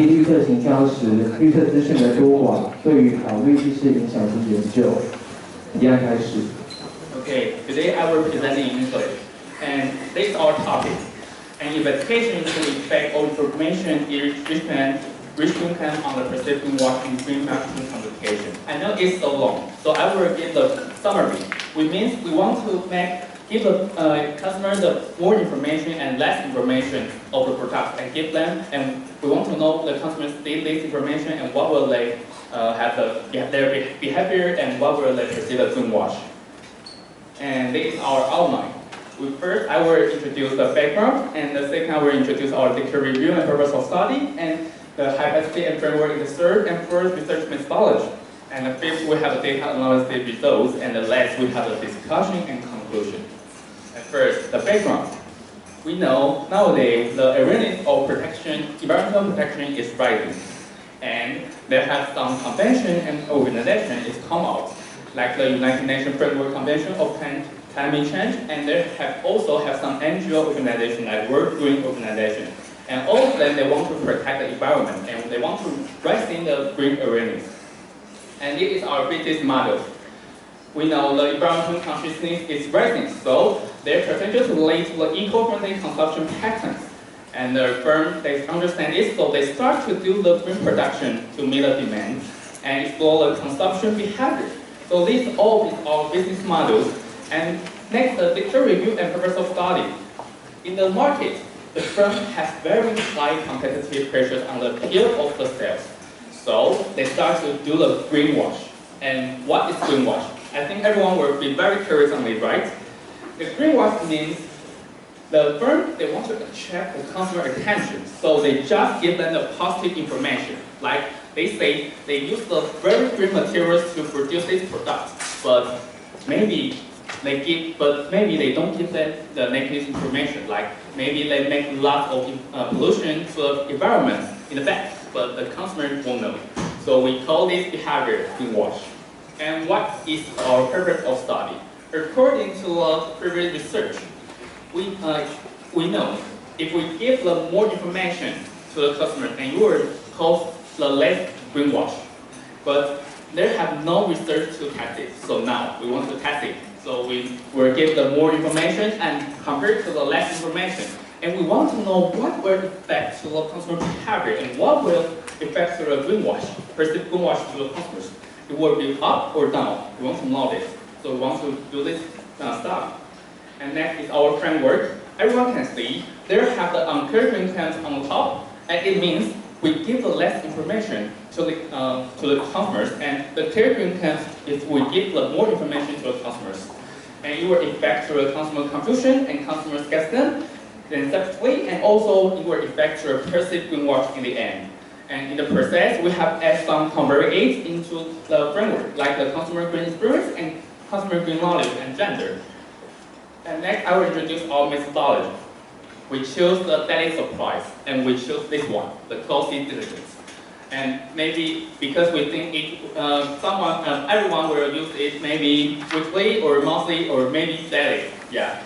际绿色行销时，绿色资讯的多寡对于考虑意识影响及研究。提案开始。Okay, today I will present in English, and this is our topic. An investigation to effect all information which can on the perception watching green marketing communication. I know it's so long, so I will give the summary. Which means we want to give the customer the more information and less information of the product and give them, and we want to know the customers need this information and what will they their behavior and what will they perceive as greenwash. And this is our outline. First, I will introduce the background, and the second, I will introduce our dictionary review and purpose of study, and the hypothesis and framework in the third and fourth research methodology. And the fifth, we have the data analysis results, and the last, we have the discussion and conclusion. And first, the background. We know nowadays the awareness of environmental protection is rising, and there have some convention and organization is come out, like the United Nations Framework Convention of Climate Change, and there also have some NGO organizations like World Green Organization. And all of them, they want to protect the environment, and they want to raise in the green awareness. And this is our business model. We know the environmental consciousness is rising, so their percentage relate to the eco-friendly consumption patterns. And the firm, they understand this, so they start to do the green production to meet the demand and explore the consumption behavior. So these all is our business models. And next, the dictionary review and purpose of study. In the market, the firm has very high competitive pressures on the field of the sales. So they start to do the greenwash. And what is greenwash? I think everyone will be very curious on it, right? The greenwash means the firm, they want to attract the customer attention. So they just give them the positive information. Like they say they use the very green materials to produce this product, but maybe they don't give them the negative information. Like maybe they make lots of pollution to the environment in the back, but the customer won't know. So we call this behavior greenwash. And what is our purpose of study? According to previous research, we know if we give the more information to the customer, and you will cause the less greenwash. But there have no research to test it. So now we want to test it. So we will give the more information and compare to the less information. And we want to know what will affect to the customer behavior and what will affect to the greenwash, perceived greenwash to the customers. It will be up or down. We want to know this. So we want to do this stuff. And next is our framework. Everyone can see there have the unclear green claims on the top, and it means we give the less information to the customers, and the clear green claims is we give the more information to the customers. And it will affect to the customer confusion and customer skepticism, then separately, and also it will affect to the perceived greenwash in the end. And in the process, we have added some covariates into the framework, like the customer green experience and customer green knowledge and gender. And next, I will introduce our methodology. We choose the daily supplies, and we choose this one, the close diligence. And maybe because we think everyone will use it maybe weekly or monthly or maybe daily, yeah.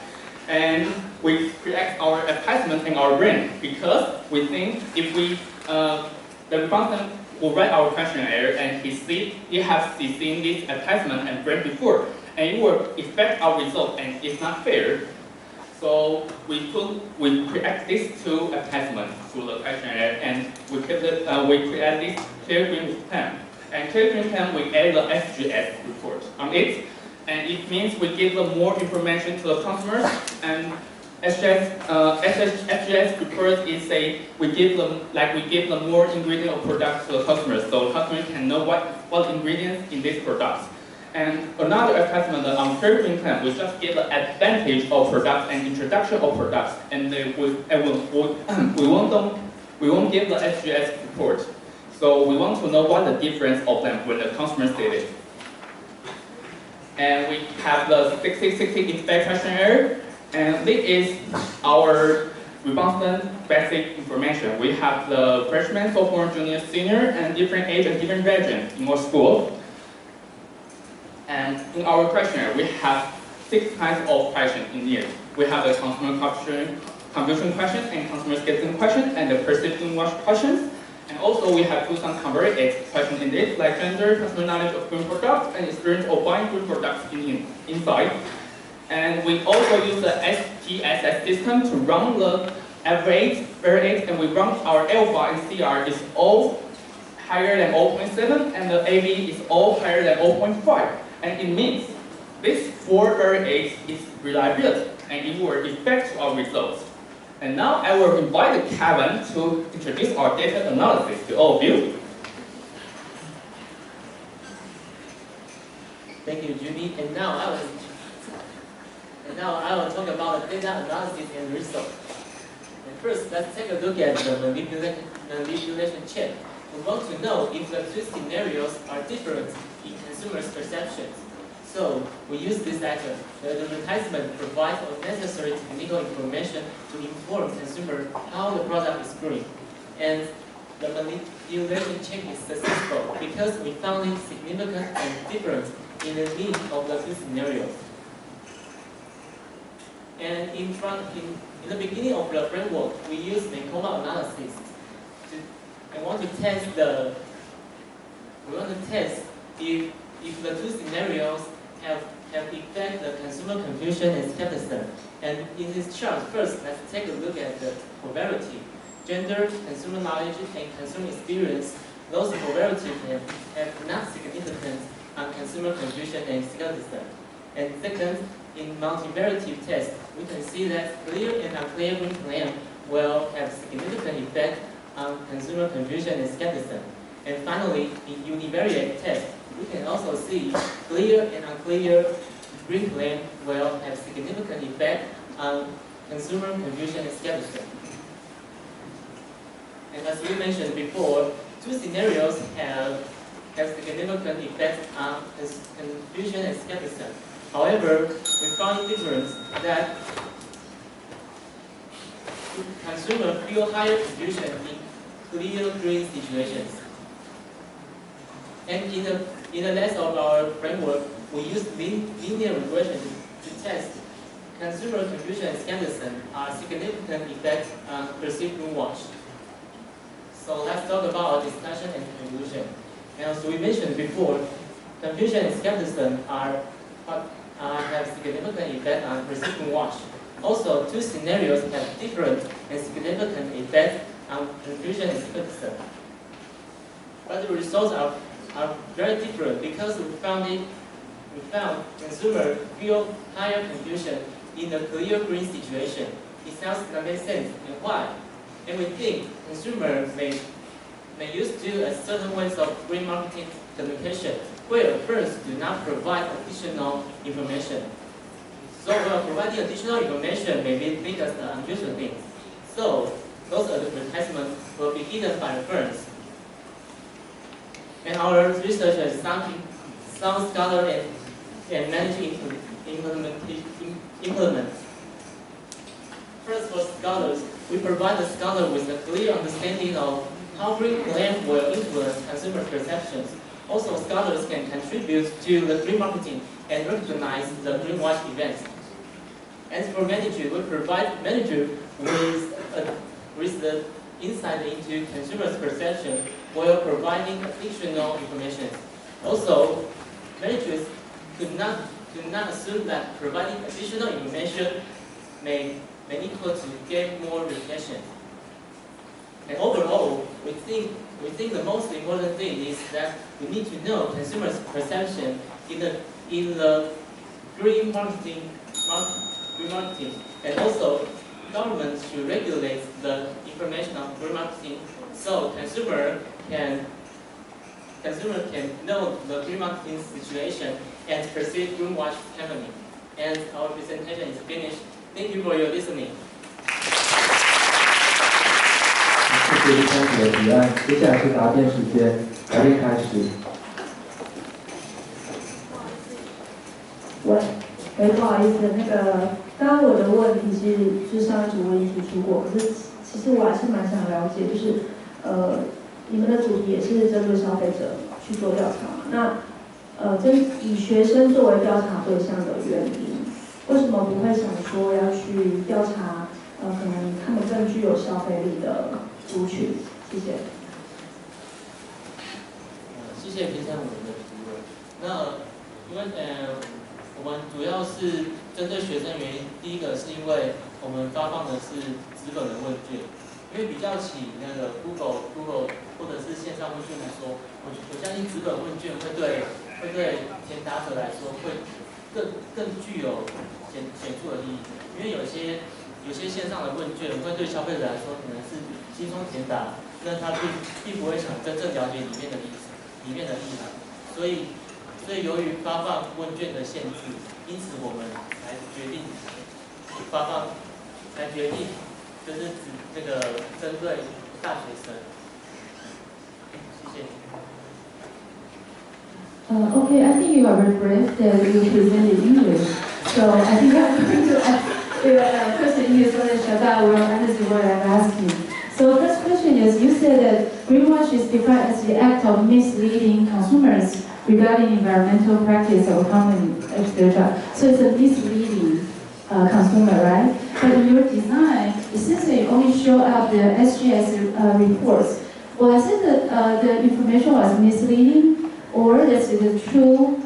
And we create our advertisement and our brand because we think if we the respondent will write our questionnaire and he has seen this advertisement and brand before, and you will expect our result, and it's not fair. So we create these two advertisements through the questionnaire, and we create this clear green claim. And clear green claim, we add the SGS report on it, and it means we give them more information to the customers. And SGS report is we give them more ingredient of products to the customers, so customers can know what ingredients in these products. And another advertisement on clear green claim, we just give the advantage of products and introduction of products, and we won't give the SGS report. So we want to know what the difference of them when the customer see it. And we have the 60/60 inspect questionnaire, and this is our respondent basic information. We have the freshman, sophomore, junior, senior, and different age and different region in our school. And in our questionnaire, we have 6 kinds of questions in here. We have the consumer confusion questions and customer skepticism questions and the perceived greenwash questions. And also we have do some converted questions in this, like gender, customer knowledge of green products, and experience of buying green products inside. And we also use the SPSS system to run the average, variate, and we run our alpha and CR is all higher than 0.7, and the AB is all higher than 0.5. And it means this 4 variates is reliability, and it will affect our results. And now I will invite Kevin to introduce our data analysis to all of you. Thank you, Judy. And now I will talk about the data analysis and results. And first, let's take a look at the manipulation check. We want to know if the two scenarios are different in consumers' perceptions. So we use this item. The advertisement provides unnecessary technical information to inform consumers how the product is green. And the manipulation check is successful because we found it significant and different in the mean of the two scenarios. And in the beginning of the framework, we use Vekoma analysis. We want to test if the two scenarios have affect the consumer confusion and skepticism. And in this chart, first let's take a look at the polarity. Gender, consumer knowledge, and consumer experience. Those polarities have not significant on consumer confusion and skepticism. And second, in multivariate test, we can see that clear and unclear green claim will have significant effect on consumer confusion and skepticism. And finally, in univariate test, we can also see clear and unclear green claim will have significant effect on consumer confusion and skepticism. And as we mentioned before, two scenarios have significant effect on confusion and skepticism. However, we found difference that consumers feel higher confusion in clear green situations. And in the rest of our framework, we use linear regression to test consumer confusion and skepticism are significant effects on perceived greenwash. So let's talk about discussion and conclusion. And as we mentioned before, confusion and skepticism have significant effect on perceived greenwash. Also, two scenarios have different and significant effects on confusion and skepticism. But the results are very different because we found consumers feel higher confusion in the clear green situation. It sounds to make sense, and why? And we think consumers may use a certain ways of green marketing communication where firms do not provide additional information. So providing additional information may make us unusual things. So those advertisements will be hidden by firms. And our researchers, some scholars and manage implement. First, for scholars, we provide the scholar with a clear understanding of how green claims will influence consumer perceptions. Also, scholars can contribute to the green marketing and recognize the greenwash events. As for managers, we provide managers with the insight into consumers' perception while providing additional information. Also, managers could not assume that providing additional information may equal to get more retention. And overall, we think the most important thing is that we need to know consumers' perception in the green marketing. And also, government should regulate the information of green marketing so consumer can know the green marketing situation and perceive greenwash happening. And our presentation is finished. Thank you for your listening. 谢谢第三组的提案，接下来是答辩时间，答辩开始。不好意思，刚刚我的问题是上一组我已经提出过，可是其实我还是蛮想了解，就是你们的主题也是针对消费者去做调查嘛？那以学生作为调查对象的原因，为什么不会想说要去调查可能他们更具有消费力的族群？谢谢。谢评审委员的提问。那因为我们主要是针对学生原因，第一个是因为我们发放的是纸本的问卷，因为比较起那个 Google 或者是线上问卷来说，我相信纸本问卷会对填答者来说会更具有显著的意义，因为有些线上的问卷会对消费者来说可能是轻松填答，那他并不会想真正了解里面的意涵，所以由于发放问卷的限制，因此我们才决定就是这个针对大学生。谢谢。Okay, I think you are very brave that you presented English. So I think I'm going to ask your question in English so that Shada will understand what I'm asking. So first question is, you said that greenwash is defined as the act of misleading consumers regarding environmental practice or company, etc. So it's a misleading consumer, right? But in your design, it seems that you only show up the SGS reports. Well, I said that the information was misleading, or that's the true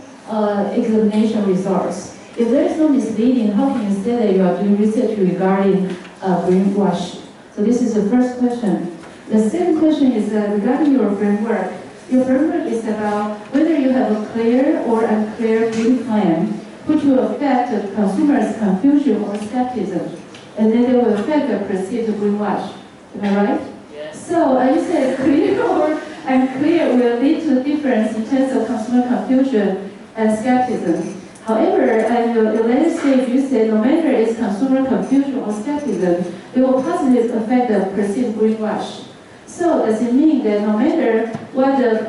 examination results. If there is no misleading, how can you say that you are doing research regarding greenwash? So this is the first question. The second question is regarding your framework. Your framework is about whether you have a clear or unclear green plan, which will affect the consumer's confusion or skepticism, and then they will affect the perceived greenwash. Am I right? Yes. So you said clear or unclear will lead to difference in terms of consumer confusion and skepticism. However, at the later stage, you said no matter it's consumer confusion or skepticism, it will positively affect the perceived greenwash. So does it mean that no matter whether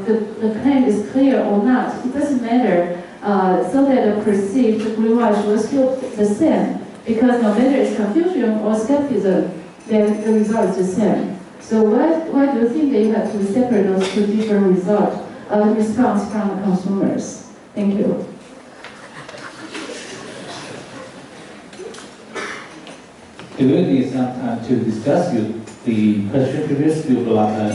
the claim is clear or not, it doesn't matter, so that the perceived greenwash will still be the same, because no matter it's confusion or skepticism, then the result is the same. So why do you think that you have to separate those two different results, response from the consumers? Thank you. Do you need some time to discuss the question previously about the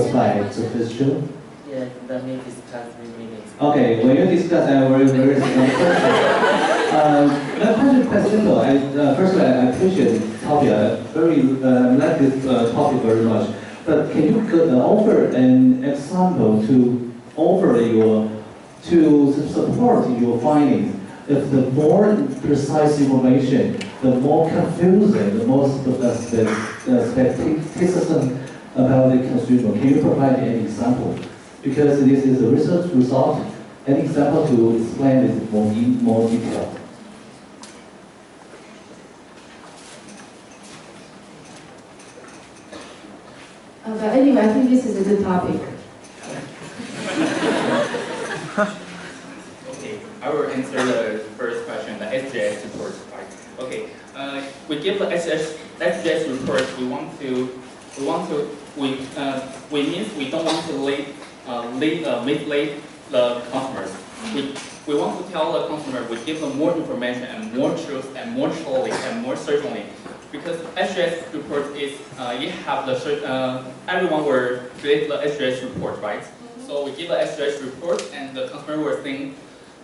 slide, Professor? Yeah, let me discuss 3 minutes. Okay, when you discuss, I will raise one question. My question is quite simple. Firstly, I appreciate the topic. I like this topic very much. But can you offer an example to support your findings? If the more precise information, the more confusing, the more skepticism about the consumer. Can you provide any example? Because this is a research result. An example to explain this in more detail. But anyway, I think this is a good topic. Okay, I will answer the first question, the SGS report, right? Okay, we give the SGS report. We don't want to mislead the customers. We want to tell the customer, we give them more information and more truth and more surely and more certainly. Because SGS report is, you have the, everyone will create the SGS report, right? So we give the SGS report and the customer will think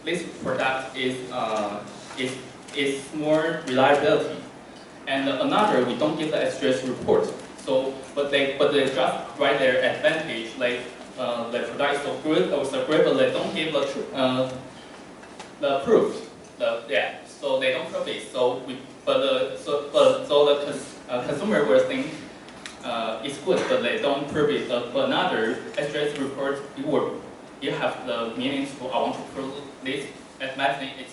this product is more reliability. And another, we don't give the SGS report. So, but they just write their advantage, like the product is so good or so great, but they don't give the proof. So they don't prove it. So the consumer will think it's good, but they don't prove it. But another SGS report, you have the meaning to I want to prove this advantage.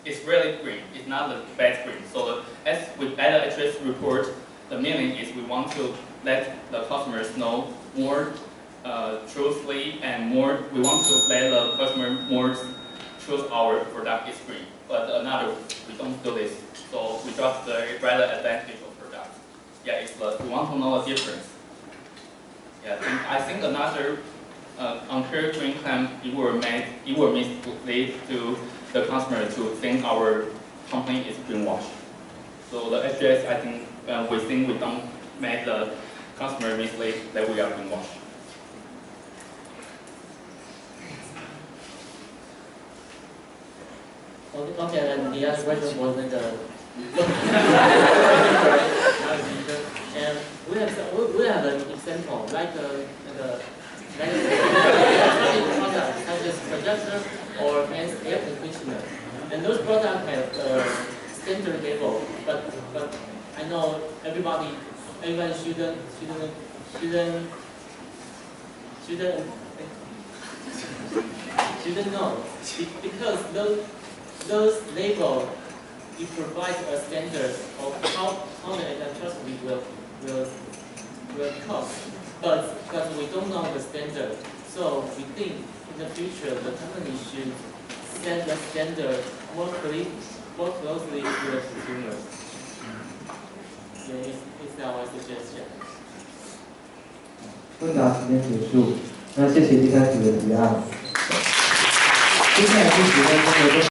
It's really green. It's not the bad green. So as we add the SGS report, the meaning is we want to let the customers know more truthfully and more. We want to let the customer more choose our product is green. But another, we don't do this. So we just write the advantage of product. Yeah, we want to know the difference. Yeah, and I think another unclear green claim it will mislead to the customer to think our company is greenwash. So the SGS, I think we think we don't make the customer mislead that we are greenwash. Okay, and the other question was and we have an example like product such as projector or air conditioner, and those products have standard label, but I know everybody shouldn't know because those labels it provides a standard of how the electricity will cost, but we don't know the standard. So we think in the future the company should set the standard more closely to the consumers. Yeah, it's our suggestion. 问答时间结束，那谢谢第3组的提案。接下来是10分钟的